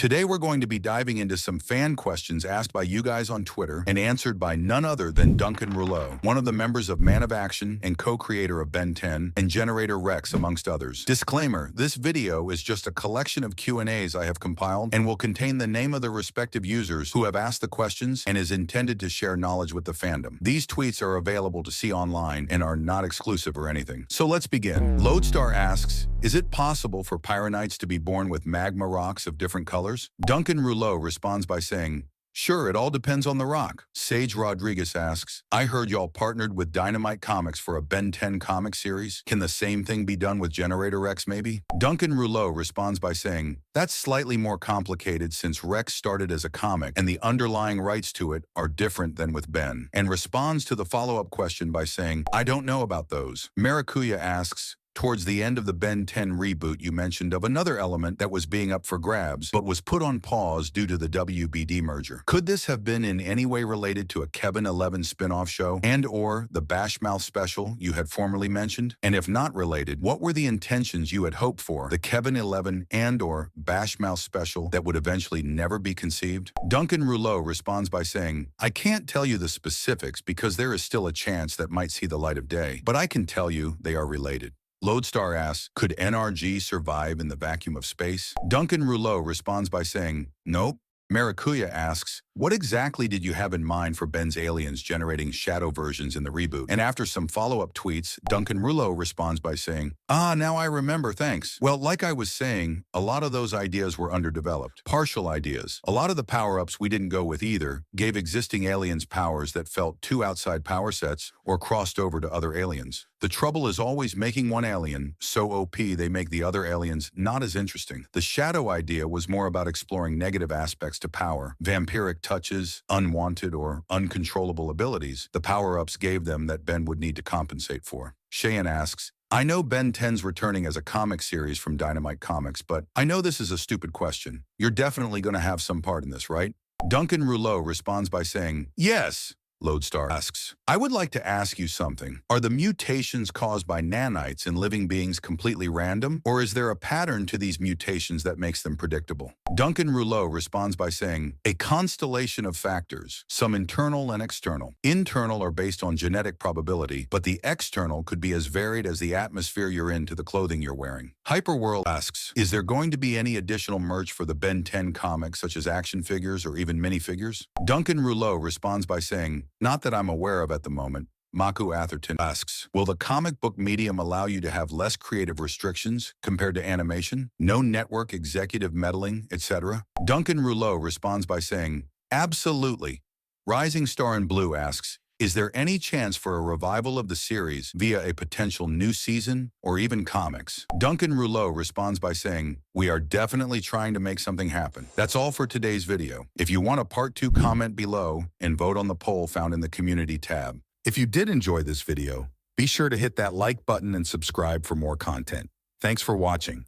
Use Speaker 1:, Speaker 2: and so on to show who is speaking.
Speaker 1: Today we're going to be diving into some fan questions asked by you guys on Twitter and answered by none other than Duncan Rouleau, one of the members of Man of Action and co-creator of Ben 10 and Generator Rex, amongst others. Disclaimer, this video is just a collection of Q&As I have compiled and will contain the name of the respective users who have asked the questions and is intended to share knowledge with the fandom. These tweets are available to see online and are not exclusive or anything. So let's begin. Lodestar asks, is it possible for Pyranites to be born with magma rocks of different colors? Duncan Rouleau responds by saying, sure, it all depends on the rock. Sage Rodriguez asks, I heard y'all partnered with Dynamite Comics for a Ben 10 comic series. Can the same thing be done with Generator Rex maybe? Duncan Rouleau responds by saying, that's slightly more complicated since Rex started as a comic and the underlying rights to it are different than with Ben, and responds to the follow-up question by saying, I don't know about those. Maracuya asks, towards the end of the Ben 10 reboot, you mentioned of another element that was being up for grabs, but was put on pause due to the WBD merger. Could this have been in any way related to a Kevin 11 spin-off show and or the Bashmouth special you had formerly mentioned? And if not related, what were the intentions you had hoped for the Kevin 11 and or Bashmouth special that would eventually never be conceived? Duncan Rouleau responds by saying, I can't tell you the specifics because there is still a chance that might see the light of day, but I can tell you they are related. Lodestar asks, could NRG survive in the vacuum of space? Duncan Rouleau responds by saying, nope. Maracuya asks, what exactly did you have in mind for Ben's aliens generating shadow versions in the reboot? And after some follow-up tweets, Duncan Rouleau responds by saying, now I remember, thanks. Well, like I was saying, a lot of those ideas were underdeveloped. Partial ideas. A lot of the power-ups we didn't go with either gave existing aliens powers that felt too outside power sets or crossed over to other aliens. The trouble is always making one alien so OP they make the other aliens not as interesting. The shadow idea was more about exploring negative aspects to power, vampiric touches, unwanted or uncontrollable abilities the power-ups gave them that Ben would need to compensate for. Cheyenne asks, I know Ben 10's returning as a comic series from Dynamite Comics, but I know this is a stupid question. You're definitely going to have some part in this, right? Duncan Rouleau responds by saying, yes. Lodestar asks, I would like to ask you something. Are the mutations caused by nanites in living beings completely random, or is there a pattern to these mutations that makes them predictable? Duncan Rouleau responds by saying, a constellation of factors, some internal and external. Internal are based on genetic probability, but the external could be as varied as the atmosphere you're in to the clothing you're wearing. Hyperworld asks, is there going to be any additional merch for the Ben 10 comics, such as action figures or even minifigures? Duncan Rouleau responds by saying, not that I'm aware of at the moment. Maku Atherton asks, will the comic book medium allow you to have less creative restrictions compared to animation? No network executive meddling, etc.? Duncan Rouleau responds by saying, absolutely. Rising Star in Blue asks, is there any chance for a revival of the series via a potential new season or even comics? Duncan Rouleau responds by saying, we are definitely trying to make something happen. That's all for today's video. If you want a part 2, comment below and vote on the poll found in the community tab. If you did enjoy this video, be sure to hit that like button and subscribe for more content. Thanks for watching.